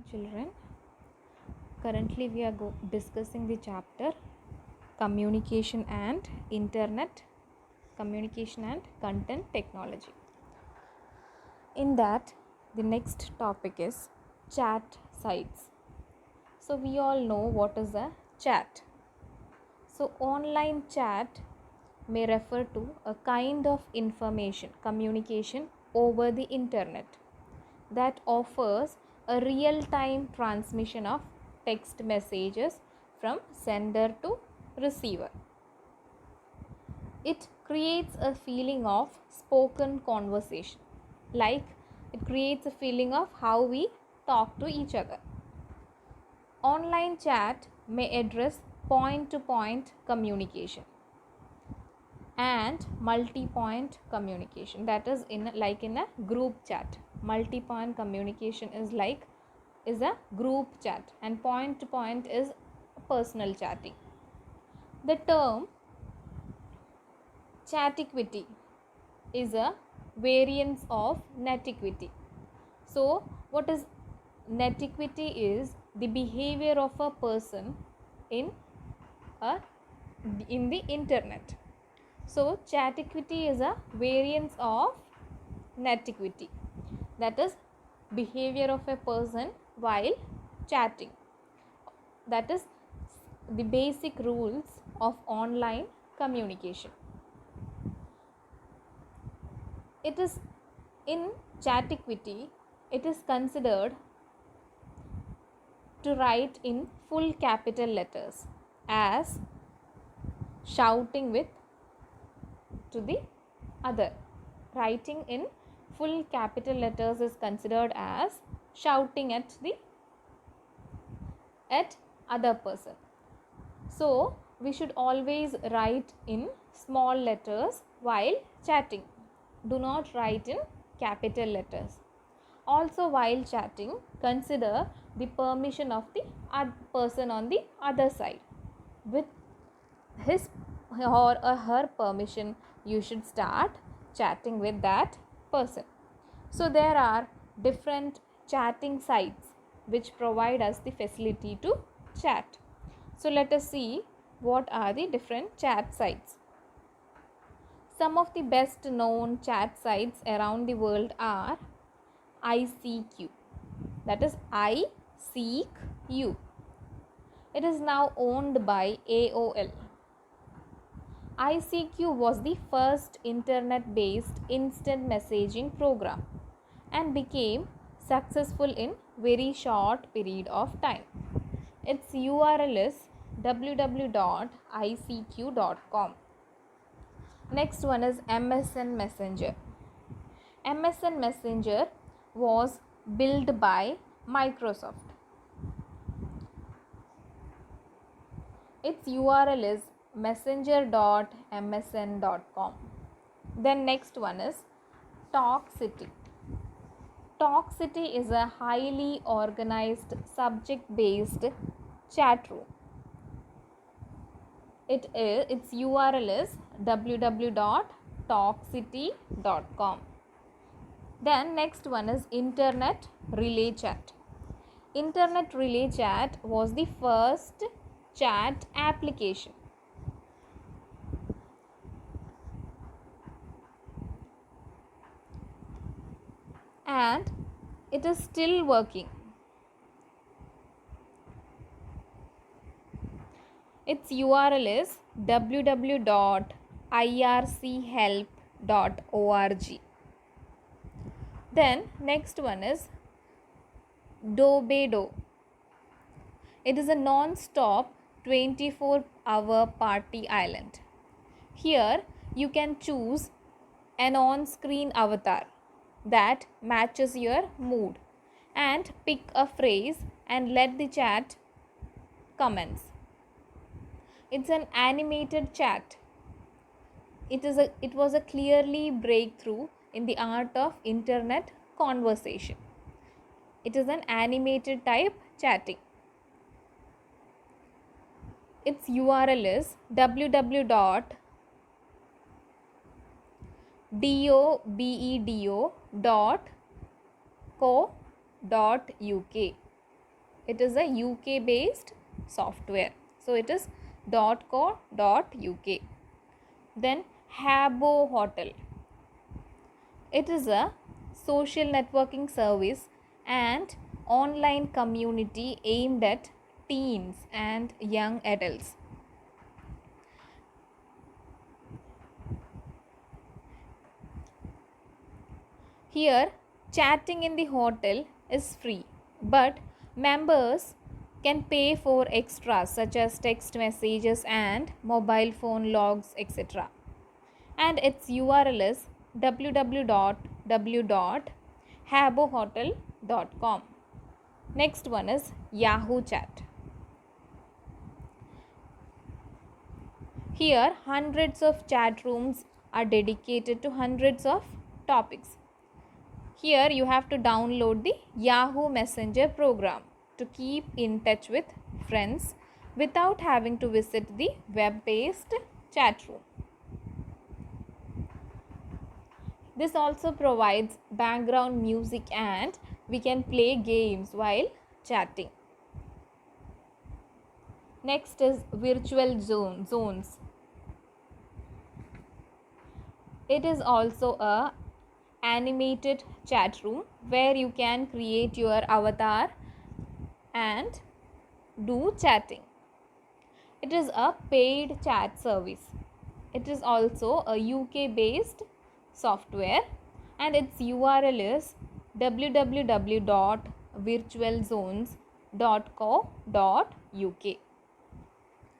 Children, currently we are discussing the chapter communication and internet, communication and content technology. In that, the next topic is chat sites. So we all know what is a chat. So online chat may refer to a kind of information communication over the internet that offers a real time transmission of text messages from sender to receiver. It creates a feeling of spoken conversation, like it creates a feeling of how we talk to each other. Online chat may address point to point communication and multi-point communication, that is in a group chat. Multi-point communication is a group chat and point to point is personal chatting. The term chatiquity is a variance of netiquity. So what is netiquity? Is the behavior of a person in the internet. So chatiquity is a variance of netiquity, that is behavior of a person while chatting. That is the basic rules of online communication. It is in chatiquity, it is considered to write in full capital letters as shouting with to the other. Writing in full capital letters is considered as shouting at other person. So we should always write in small letters while chatting. Do not write in capital letters. Also while chatting, consider the permission of the person on the other side. With his or her permission, you should start chatting with that person. So there are different chatting sites which provide us the facility to chat. So let us see what are the different chat sites. Some of the best known chat sites around the world are ICQ, that is I Seek You. It is now owned by AOL. ICQ was the first internet-based instant messaging program and became successful in very short period of time. Its URL is www.icq.com. Next one is MSN Messenger. MSN Messenger was built by Microsoft. Its URL is messenger.msn.com. Then next one is TalkCity. TalkCity is a highly organized subject-based chat room. Its URL is www.talkcity.com. Then next one is Internet Relay Chat. Internet Relay Chat was the first chat application. And it is still working. Its URL is www.irchelp.org. Then next one is Dobedo. It is a non-stop 24-hour party island. Here you can choose an on-screen avatar that matches your mood and pick a phrase and let the chat commence. It's an animated chat. It was a clearly breakthrough in the art of internet conversation. It is an animated type chatting. Its URL is www.dobedo.co.uk. It is a UK based software. So it is .co.uk. Then Habbo Hotel. It is a social networking service and online community aimed at teens and young adults. Here, chatting in the hotel is free, but members can pay for extras such as text messages and mobile phone logs, etc. And its URL is www.habbohotel.com. Next one is Yahoo Chat. Here, hundreds of chat rooms are dedicated to hundreds of topics. Here, you have to download the Yahoo Messenger program to keep in touch with friends without having to visit the web-based chat room. This also provides background music and we can play games while chatting. Next is virtual zones. It is also a animated chat room where you can create your avatar and do chatting. It is a paid chat service. It is also a UK based software and its URL is www.virtualzones.co.uk.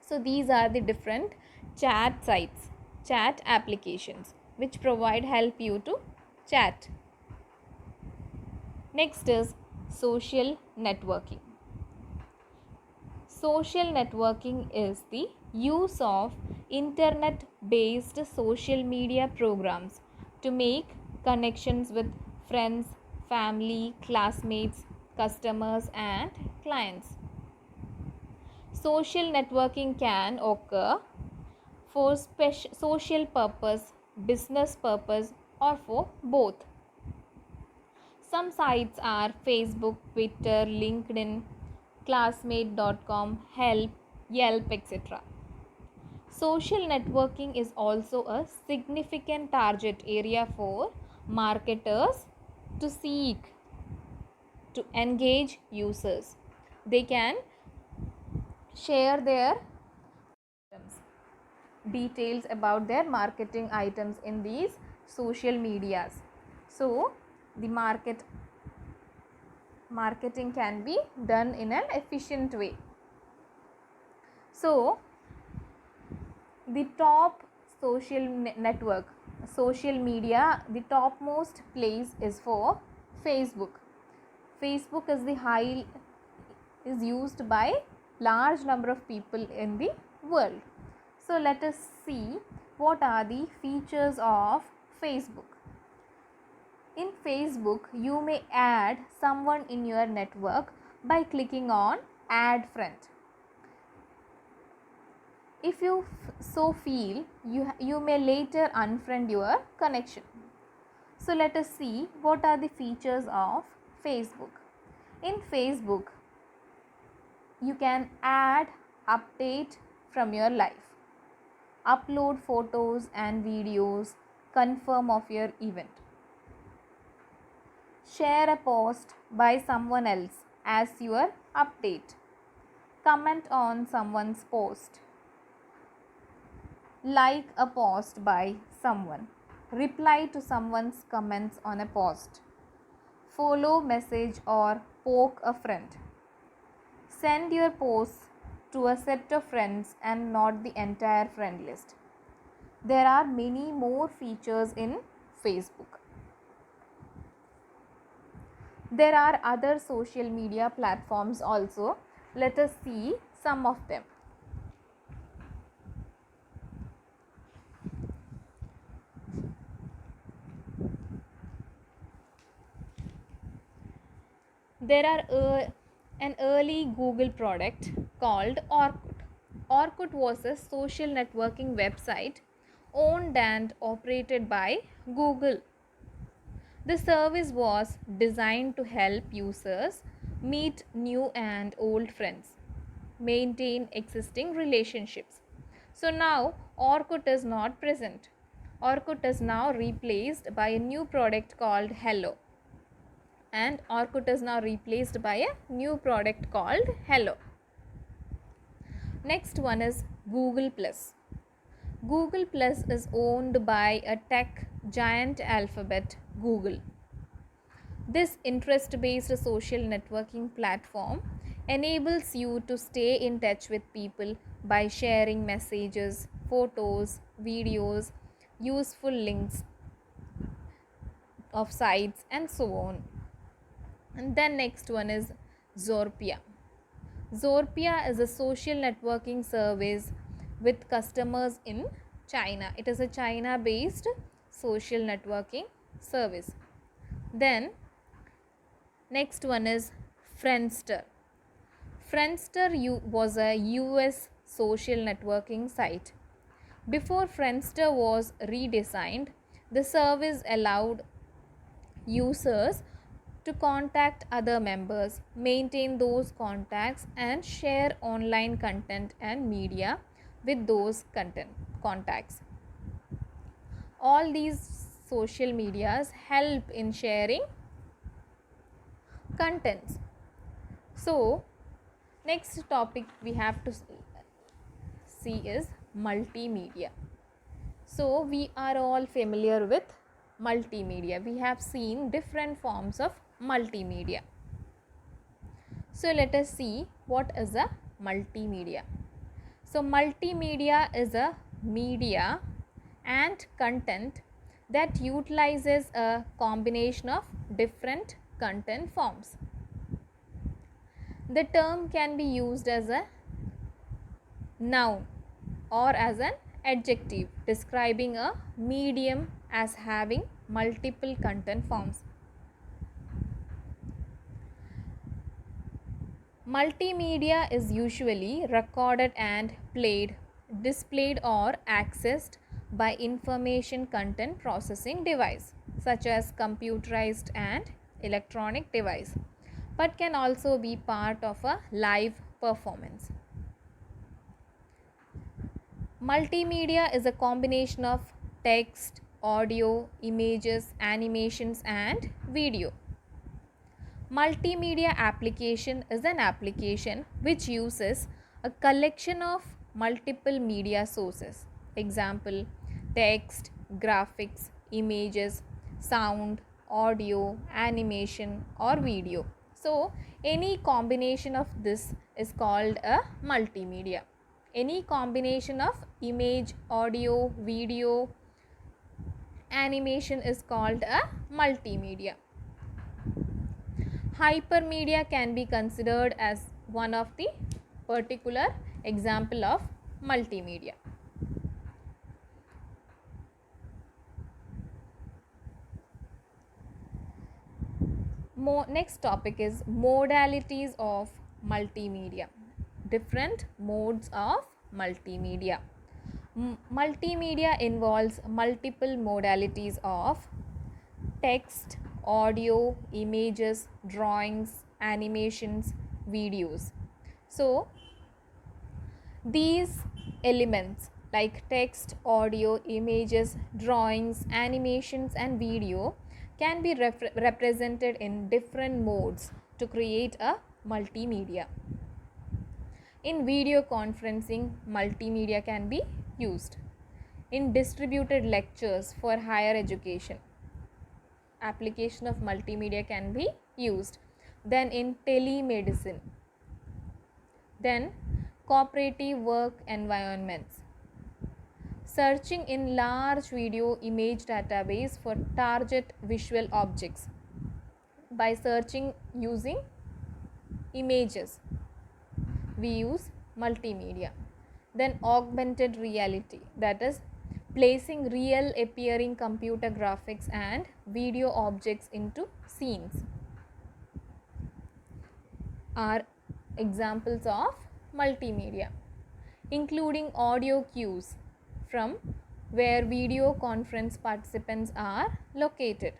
So these are the different chat sites, chat applications which provide help you to chat. Next is social networking. Social networking is the use of internet based social media programs to make connections with friends, family, classmates, customers and clients. Social networking can occur for social purpose, business purpose or for both. Some sites are Facebook, Twitter, LinkedIn, classmate.com, Help, Yelp, etc. Social networking is also a significant target area for marketers to seek to engage users. They can share their details about their marketing items in these social medias. So the marketing can be done in an efficient way. So the top social media, the topmost place is for Facebook. Facebook is used by large number of people in the world. So let us see what are the features of Facebook. In Facebook, you may add someone in your network by clicking on Add Friend. If you so feel, you may later unfriend your connection. So let us see what are the features of Facebook. In Facebook, you can add, update from your life, upload photos and videos, confirm of your event, share a post by someone else as your update, comment on someone's post, like a post by someone, reply to someone's comments on a post, follow, message or poke a friend, send your posts to a set of friends and not the entire friend list. There are many more features in Facebook. There are other social media platforms also. Let us see some of them. There are an early Google product called Orkut. Orkut was a social networking website owned and operated by Google. The service was designed to help users meet new and old friends, maintain existing relationships. So now Orkut is not present. Orkut is now replaced by a new product called Hello. And Orkut is now replaced by a new product called Hello. Next one is Google Plus. Google Plus is owned by a tech giant Alphabet, Google. This interest-based social networking platform enables you to stay in touch with people by sharing messages, photos, videos, useful links of sites and so on. And then next one is Zorpia. Zorpia is a social networking service with customers in China. It is a China-based social networking service. Then next one is Friendster. Friendster was a US social networking site. Before Friendster was redesigned, the service allowed users to contact other members, maintain those contacts, and share online content and media with those contacts. All these social medias help in sharing contents. So, next topic we have to see is multimedia. So, we are all familiar with multimedia. We have seen different forms of multimedia. So, let us see what is a multimedia. So, multimedia is a media and content that utilizes a combination of different content forms. The term can be used as a noun or as an adjective describing a medium as having multiple content forms. Multimedia is usually recorded and played, displayed or accessed by information content processing device such as computerized and electronic device, but can also be part of a live performance. Multimedia is a combination of text, audio, images, animations and video. Multimedia application is an application which uses a collection of multiple media sources. Example, text, graphics, images, sound, audio, animation or video. So, any combination of this is called a multimedia. Any combination of image, audio, video, animation is called a multimedia. Hypermedia can be considered as one of the particular example of multimedia. Next topic is modalities of multimedia. Different modes of multimedia. Multimedia involves multiple modalities of text, audio, images, drawings, animations, videos. So, these elements like text, audio, images, drawings, animations and video can be represented in different modes to create a multimedia. In video conferencing, multimedia can be used. In distributed lectures for higher education, application of multimedia can be used. Then in telemedicine, then cooperative work environments, searching in large video image database for target visual objects by searching using images, we use multimedia. Then augmented reality, that is placing real appearing computer graphics and video objects into scenes, are examples of multimedia, including audio cues from where video conference participants are located.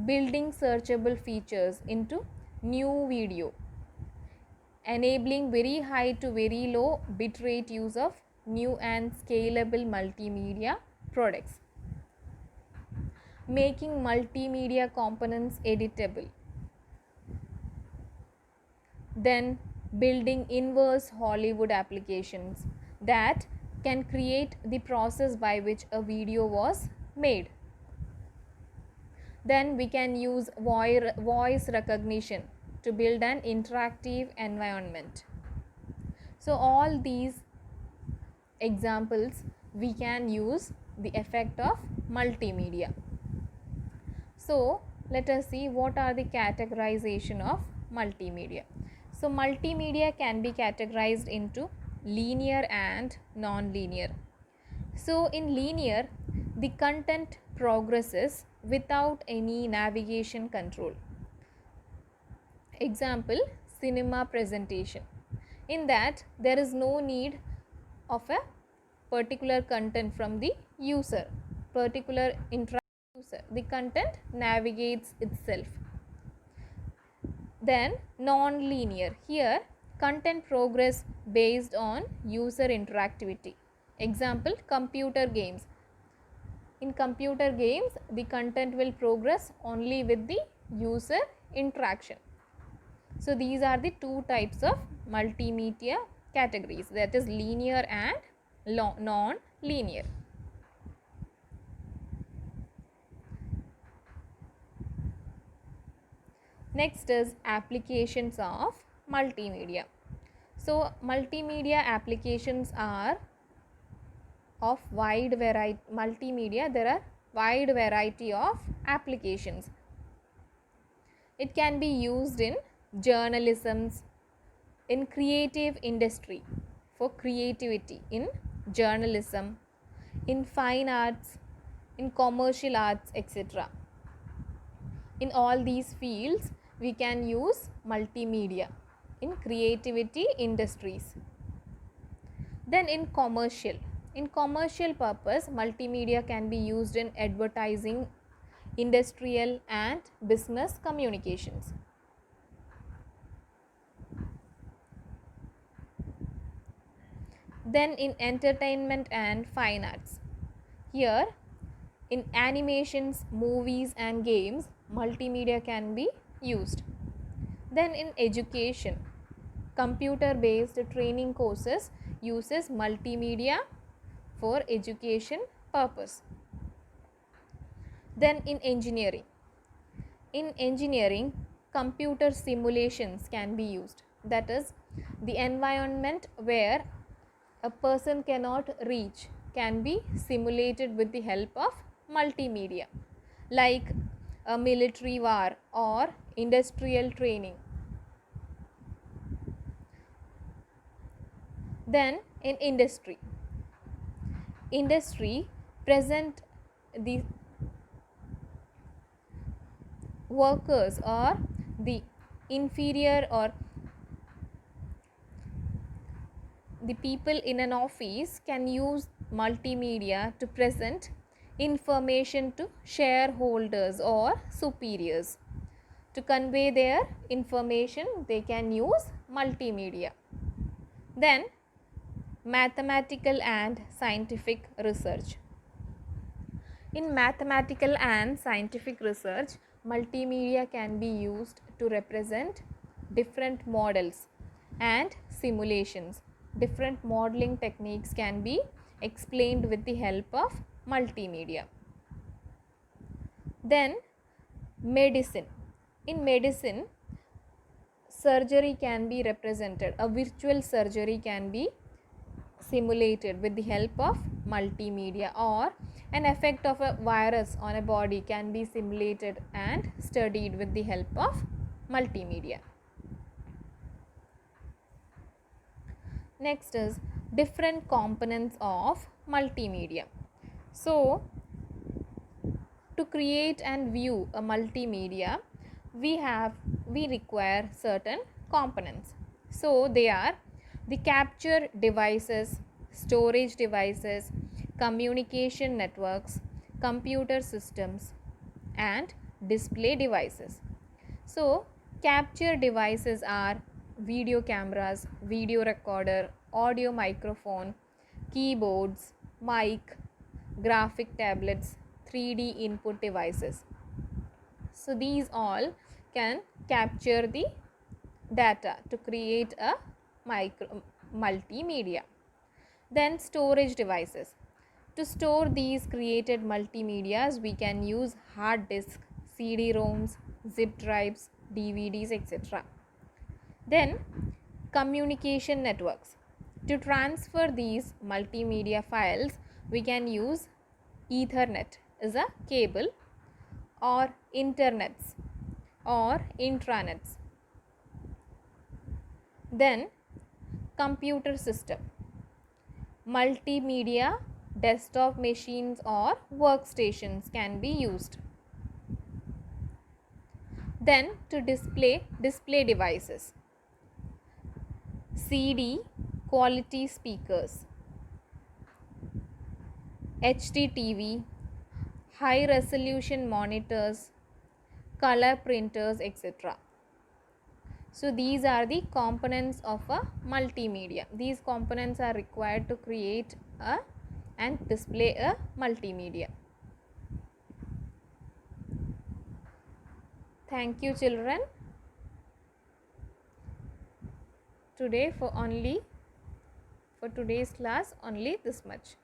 building searchable features into new video, enabling very high to very low bitrate use of new and scalable multimedia products, making multimedia components editable, then building inverse Hollywood applications that can create the process by which a video was made. Then we can use voice recognition to build an interactive environment. So all these examples we can use the effect of multimedia. So let us see what are the categorization of multimedia. So multimedia can be categorized into linear and non-linear. So in linear, the content progresses without any navigation control. Example, cinema presentation. In that, there is no need of a particular content from the user, particular user. The content navigates itself. Then non-linear. Here, content progress based on user interactivity. Example, computer games. In computer games, the content will progress only with the user interaction. So these are the two types of multimedia categories, that is linear and non-linear. Next is applications of multimedia. So multimedia applications are of wide variety. Multimedia, there are wide variety of applications. It can be used in journalism, in creative industry, for creativity, in journalism, in fine arts, in commercial arts, etc. In all these fields, we can use multimedia in creativity industries. Then in commercial purpose, multimedia can be used in advertising, industrial and business communications. Then in entertainment and fine arts. Here, in animations, movies and games, multimedia can be used. Then in education, computer-based training courses uses multimedia for education purpose. Then in engineering, computer simulations can be used. That is, the environment where a person cannot reach can be simulated with the help of multimedia, like a military war or industrial training. Then in industry present the workers or the inferior or the people in an office can use multimedia to present information to shareholders or superiors. To convey their information, they can use multimedia. Then mathematical and scientific research. In mathematical and scientific research, multimedia can be used to represent different models and simulations. Different modeling techniques can be explained with the help of multimedia. Then medicine. In medicine, surgery can be represented. A virtual surgery can be simulated with the help of multimedia, or an effect of a virus on a body can be simulated and studied with the help of multimedia. Next is different components of multimedia. So, to create and view a multimedia, we require certain components. So, they are the capture devices, storage devices, communication networks, computer systems, and display devices. So capture devices are video cameras, video recorder, audio microphone, keyboards, mic, graphic tablets, 3D input devices. So these all can capture the data to create a multimedia. Then storage devices. To store these created multimedias, we can use hard disk, CD-ROMs, zip drives, DVDs, etc. Then communication networks. To transfer these multimedia files, we can use Ethernet is a cable, or internets or intranets. Then computer system, multimedia desktop machines or workstations can be used. Then to display devices, CD quality speakers, HD TV, high resolution monitors, color printers, etc. So these are the components of a multimedia. These components are required to create and display a multimedia. Thank you, children. Today for today's class only this much.